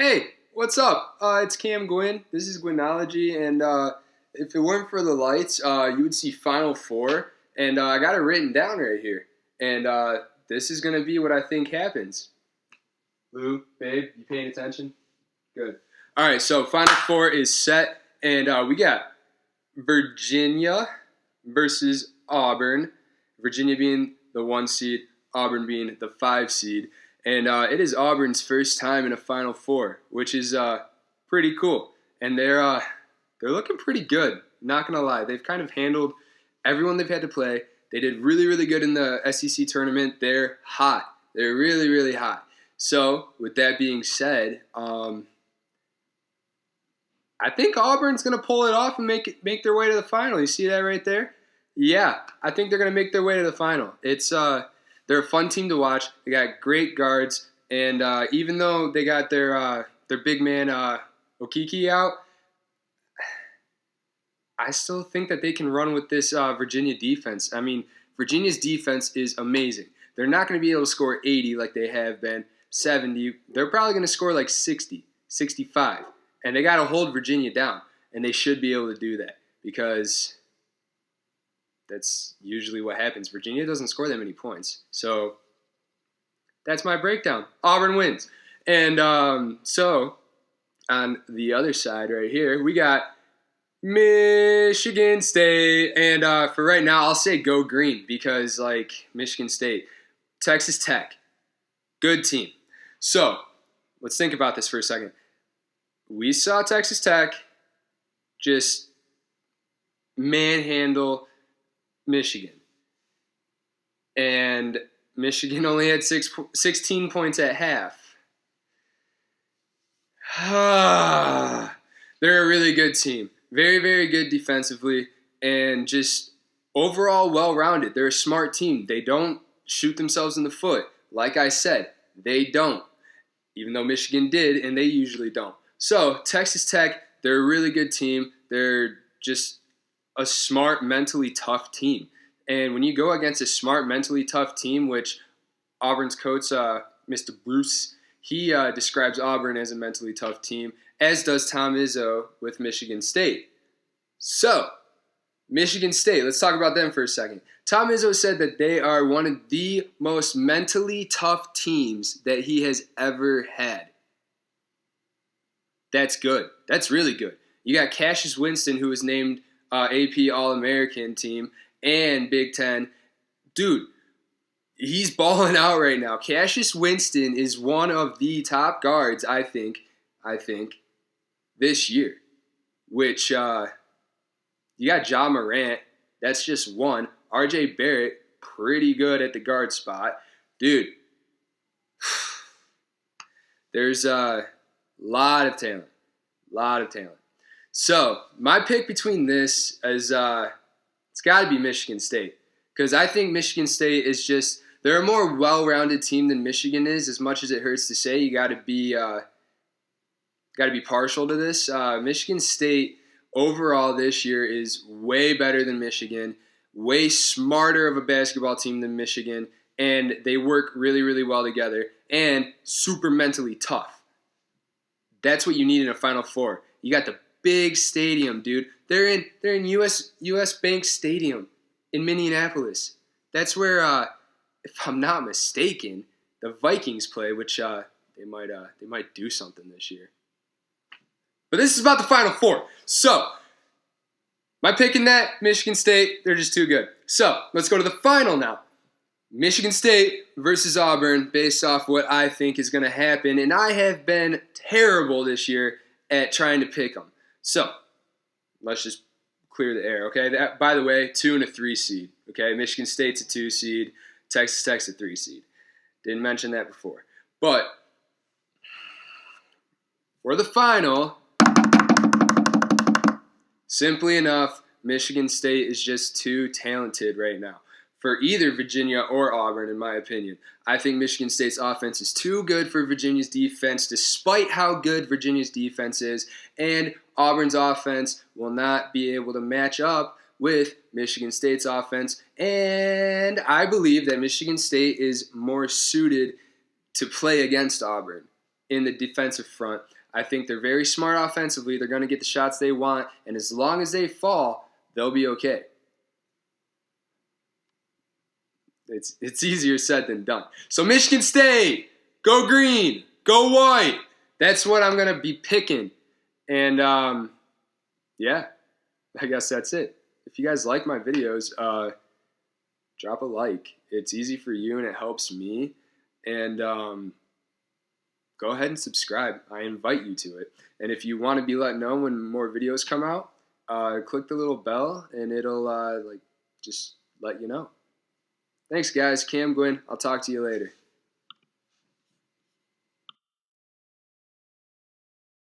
Hey, what's up? It's Cam Gwynn. This is Gwynology, and if it weren't for the lights, you would see Final Four, and I got it written down right here. And this is going to be what I think happens. Lou, babe, you paying attention? Good. All right, so Final Four is set, and we got Virginia versus Auburn. Virginia being the 1 seed, Auburn being the 5 seed. And it is Auburn's first time in a Final Four, which is pretty cool. And they're looking pretty good, not going to lie. They've kind of handled everyone they've had to play. They did really, really good in the SEC tournament. They're hot. They're really, really hot. So, with that being said, I think Auburn's going to pull it off and make their way to the final. You see that right there? Yeah, I think they're going to make their way to the final. They're a fun team to watch. They got great guards, and even though they got their big man Okiki out, I still think that they can run with this Virginia defense. I mean, Virginia's defense is amazing. They're not going to be able to score 80 like they have been, 70. They're probably going to score like 60, 65. And they got to hold Virginia down, and they should be able to do that because that's usually what happens. Virginia doesn't score that many points. So that's my breakdown. Auburn wins. And so on the other side right here, we got Michigan State. And for right now, I'll say go green because, Michigan State. Texas Tech, good team. So let's think about this for a second. We saw Texas Tech just manhandle Michigan. And Michigan only had 16 points at half. They're a really good team. Very, very good defensively and just overall well-rounded. They're a smart team. They don't shoot themselves in the foot. Like I said, they don't. Even though Michigan did, and they usually don't. So, Texas Tech, they're a really good team. They're just a smart, mentally tough team. And when you go against a smart, mentally tough team, which Auburn's coach, Mr. Bruce, he describes Auburn as a mentally tough team, as does Tom Izzo with Michigan State. So, Michigan State, let's talk about them for a second. Tom Izzo said that they are one of the most mentally tough teams that he has ever had. That's good. That's really good. You got Cassius Winston, who was named AP All-American team and Big Ten. Dude, he's balling out right now. Cassius Winston is one of the top guards, I think, this year. Which, you got Ja Morant. That's just one. RJ Barrett, pretty good at the guard spot. Dude, there's a lot of talent. So, my pick between this is it's got to be Michigan State. Because I think Michigan State is just, they're a more well-rounded team than Michigan is. As much as it hurts to say, you got to be partial to this. Michigan State overall this year is way better than Michigan, way smarter of a basketball team than Michigan, and they work really, really well together, and super mentally tough. That's what you need in a Final Four. You got the big stadium, dude. They're in US Bank Stadium in Minneapolis. That's where, if I'm not mistaken, the Vikings play, which they might do something this year. But this is about the Final Four. So, my pick in that, Michigan State, they're just too good. So, let's go to the final now. Michigan State versus Auburn based off what I think is going to happen. And I have been terrible this year at trying to pick them. So, let's just clear the air, okay? That, by the way, 2 and a 3 seed, okay? Michigan State's a 2 seed. Texas Tech's a 3 seed. Didn't mention that before. But, for the final, simply enough, Michigan State is just too talented right now for either Virginia or Auburn, in my opinion. I think Michigan State's offense is too good for Virginia's defense, despite how good Virginia's defense is, and Auburn's offense will not be able to match up with Michigan State's offense, and I believe that Michigan State is more suited to play against Auburn. in the defensive front. I think they're very smart offensively. They're going to get the shots they want, and as long as they fall, they'll be okay. It's easier said than done. So Michigan State, go green, go white. That's what I'm going to be picking. And, yeah, I guess that's it. If you guys like my videos, drop a like. It's easy for you and it helps me. And go ahead and subscribe. I invite you to it. And if you want to be let know when more videos come out, click the little bell and it'll just let you know. Thanks, guys. Cam Gwynn. I'll talk to you later.